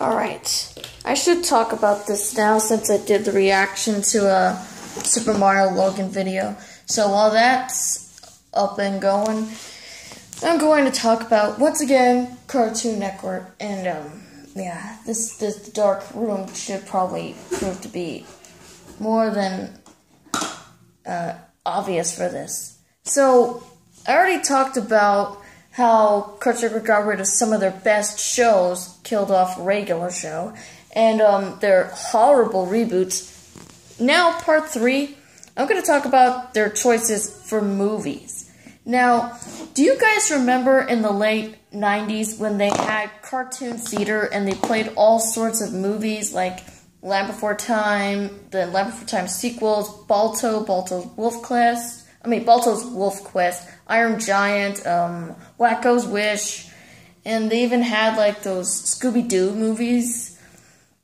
Alright, I should talk about this now since I did the reaction to a Super Mario Logan video. So while that's up and going, I'm going to talk about, once again, Cartoon Network. And, yeah, this dark room should probably prove to be more than obvious for this. So, I already talked about how Cartoon Network got rid of some of their best shows, killed off a regular show, and their horrible reboots. Now, part 3, I'm going to talk about their choices for movies. Now, do you guys remember in the late 90s when they had Cartoon Theater and they played all sorts of movies like Land Before Time, the Land Before Time sequels, Balto's Wolf Quest, Iron Giant, Wacko's Wish, and they even had like those Scooby-Doo movies.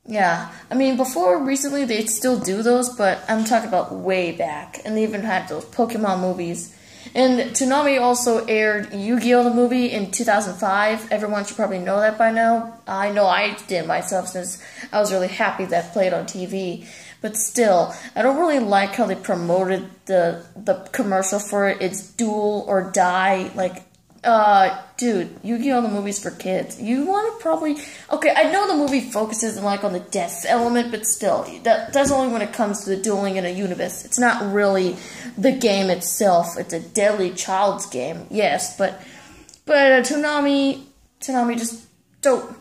Yeah, I mean, before recently they'd still do those, but I'm talking about way back. And they even had those Pokemon movies. And Toonami also aired Yu-Gi-Oh! The movie in 2005. Everyone should probably know that by now. I know I did myself since I was really happy that played on TV. But still, I don't really like how they promoted the commercial for it. It's duel or die. Like, dude, Yu-Gi-Oh! The movie's for kids. You want to probably... Okay, I know the movie focuses on the death element, but still, that's only when it comes to the dueling in a universe. It's not really the game itself. It's a deadly child's game, yes, but Toonami just don't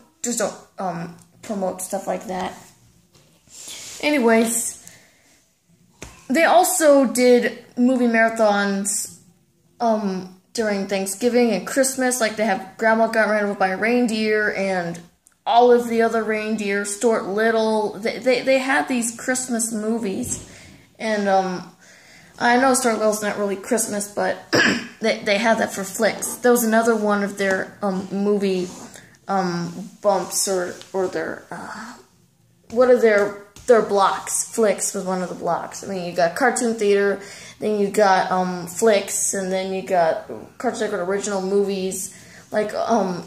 promote stuff like that. Anyways, they also did movie marathons, during Thanksgiving and Christmas, like they have Grandma Got Ran Over by a Reindeer and all of the other reindeer, Stuart Little. They had these Christmas movies, and I know Stuart Little's not really Christmas, but they had that for flicks. That was another one of their movie bumps or their what are their blocks. Flicks was one of the blocks. I mean, you got Cartoon Theater, then you got flicks, and then you got Cartoon Network original movies. Like I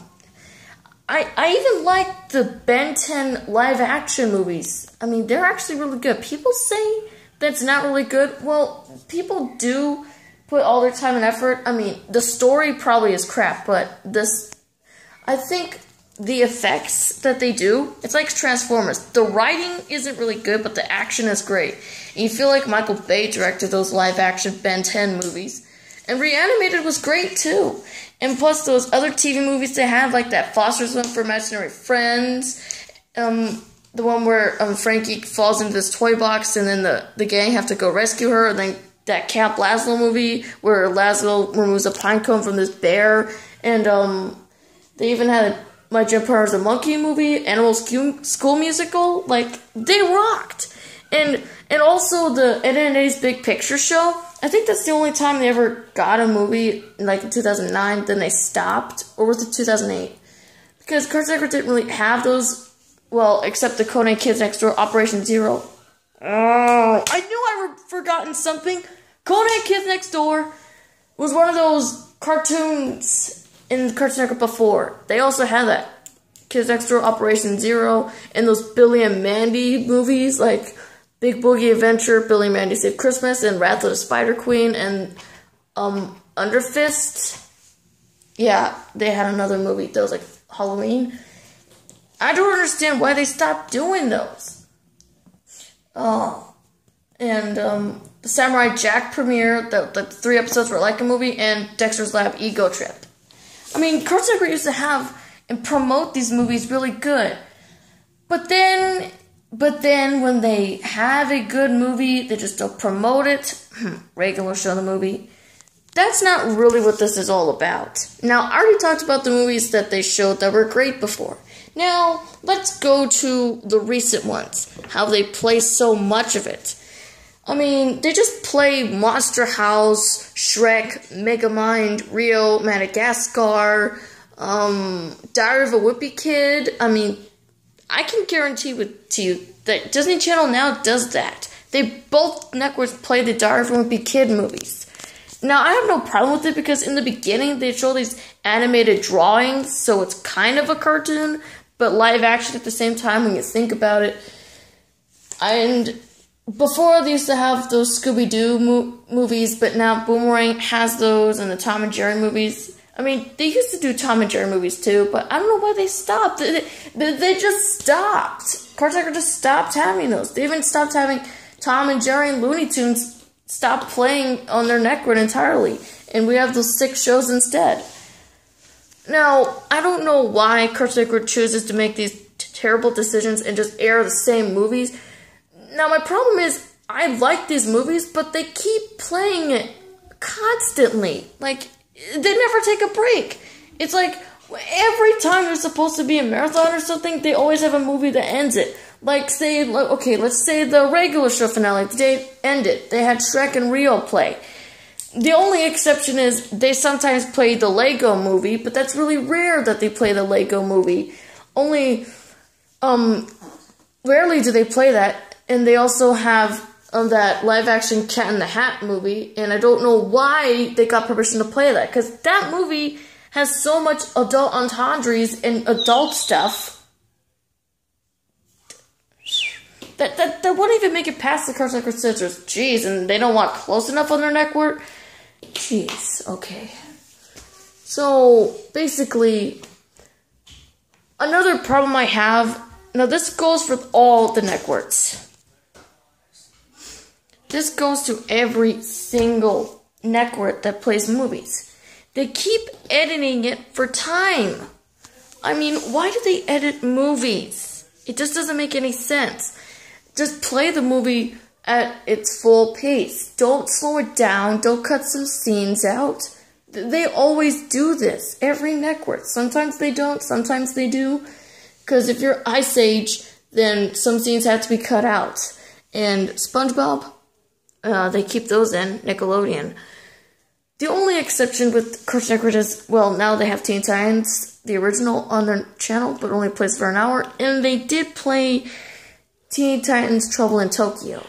even like the Ben 10 live action movies. I mean, they're actually really good. People say that's not really good. Well, people do put all their time and effort. I mean, the story probably is crap, but I think the effects that they do, it's like Transformers. The writing isn't really good, but the action is great. And you feel like Michael Bay directed those live-action Ben 10 movies. And Reanimated was great, too. And plus those other TV movies they have, like that Foster's one for Imaginary Friends, the one where Frankie falls into this toy box and then the gang have to go rescue her, and then that Camp Lazlo movie where Lazlo removes a pine cone from this bear, and they even had My Jim Partner's a Monkey movie, Animal School Musical. Like, they rocked. And also the NNA's Big Picture Show. I think that's the only time they ever got a movie, like in 2009, then they stopped. Or was it 2008? Because Cartoon Network didn't really have those, well, except the Codename Kids Next Door, Operation Zero. Oh, I knew I forgotten something. Codename Kids Next Door was one of those cartoons in Cartoon Network before. They also had that. Kids Next Door, Operation Zero, and those Billy and Mandy movies, like Big Boogie Adventure, Billy and Mandy Save Christmas, and Wrath of the Spider Queen, and Underfist. Yeah, they had another movie that was like Halloween. I don't understand why they stopped doing those. Oh, and the Samurai Jack premiere, the 3 episodes were like a movie, and Dexter's Lab Ego Trip. I mean, Cartoon Network used to have and promote these movies really good. But then when they have a good movie, they just don't promote it. Regular show the movie. That's not really what this is all about. Now, I already talked about the movies that they showed that were great before. Now, let's go to the recent ones. How they play so much of it. I mean, they just play Monster House, Shrek, Megamind, Rio, Madagascar, Diary of a Wimpy Kid. I mean, I can guarantee to you that Disney Channel now does that. They both networks play the Diary of a Wimpy Kid movies. Now, I have no problem with it because in the beginning they show these animated drawings, so it's kind of a cartoon, but live action at the same time when you think about it. And before they used to have those Scooby-Doo movies, but now Boomerang has those, and the Tom and Jerry movies. I mean, they used to do Tom and Jerry movies too, but I don't know why they stopped. They just stopped. Cartoon Network just stopped having those. They even stopped having Tom and Jerry and Looney Tunes, stopped playing on their network entirely. And we have those 6 shows instead. Now, I don't know why Cartoon Network chooses to make these terrible decisions and just air the same movies. Now, my problem is, I like these movies, but they keep playing it constantly. Like, they never take a break. It's like, every time there's supposed to be a marathon or something, they always have a movie that ends it. Like, say, okay, let's say the regular show finale, the day it ended. They had Shrek and Rio play. The only exception is they sometimes play the Lego movie, but that's really rare that they play the Lego movie. Only, rarely do they play that. And they also have that live-action Cat in the Hat movie, and I don't know why they got permission to play that, because that movie has so much adult entendres and adult stuff that wouldn't even make it past the Cartoon Network censors. Jeez, and they don't want close enough on their network? Jeez, okay. So, basically, another problem I have, now this goes for all the networks. This goes to every single network that plays movies. They keep editing it for time. I mean, why do they edit movies? It just doesn't make any sense. Just play the movie at its full pace. Don't slow it down. Don't cut some scenes out. They always do this. Every network. Sometimes they don't. Sometimes they do. Because if you're Ice Age, then some scenes have to be cut out. And SpongeBob, they keep those in. Nickelodeon. The only exception with Cartoon Network is, well, now they have Teen Titans, the original, on their channel, but only plays for an hour. And they did play Teen Titans Trouble in Tokyo.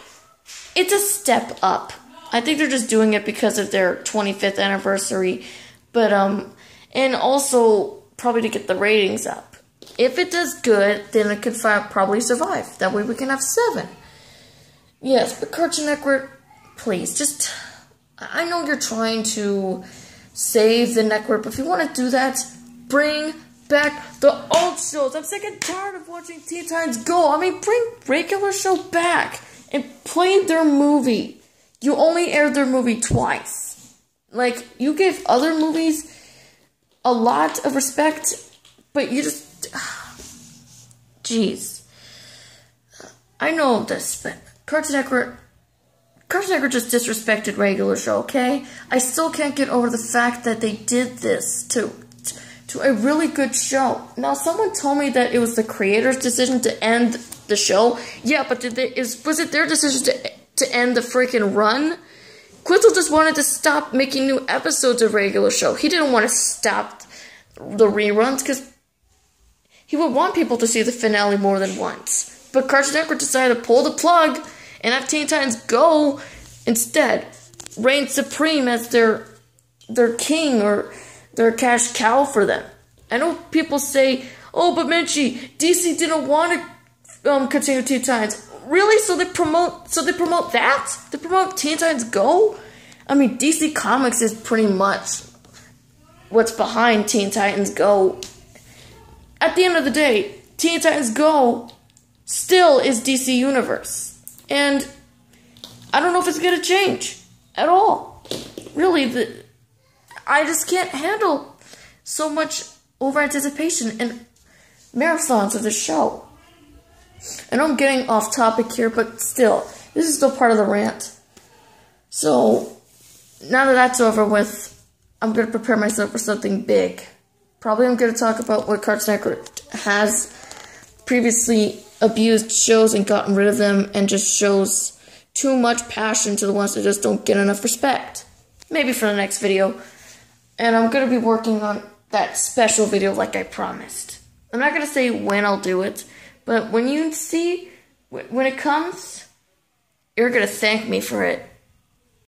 It's a step up. I think they're just doing it because of their 25th anniversary. But, and also probably to get the ratings up. If it does good, then it could probably survive. That way we can have 7. Yes, but Cartoon Network, please, just, I know you're trying to save the network, but if you want to do that, bring back the old shows. I'm sick and tired of watching Teen Titans Go. I mean, bring regular show back and play their movie. You only aired their movie twice. Like, you gave other movies a lot of respect, but you just, jeez. I know this, but Cartoon Network just disrespected regular show, okay? I still can't get over the fact that they did this to a really good show. Now, someone told me that it was the creator's decision to end the show. Yeah, but was it their decision to end the freaking run? Quinzel just wanted to stop making new episodes of regular show. He didn't want to stop the reruns because he would want people to see the finale more than once. But Cartoon Network decided to pull the plug and have Teen Titans Go instead. Reign supreme as their king or their cash cow for them. I know people say, oh, but Menchie, DC didn't want to continue Teen Titans. Really? So they promote that? They promote Teen Titans Go? I mean, DC Comics is pretty much what's behind Teen Titans Go. At the end of the day, Teen Titans Go still is DC Universe. And I don't know if it's going to change at all. Really, I just can't handle so much over-anticipation and marathons of the show. I know I'm getting off topic here, but still, this is still part of the rant. So, now that that's over with, I'm going to prepare myself for something big. Probably I'm going to talk about what Cartoon Network has previously abused shows and gotten rid of them and just shows too much passion to the ones that just don't get enough respect. Maybe for the next video. And I'm going to be working on that special video like I promised. I'm not going to say when I'll do it, but when you see, when it comes, you're going to thank me for it.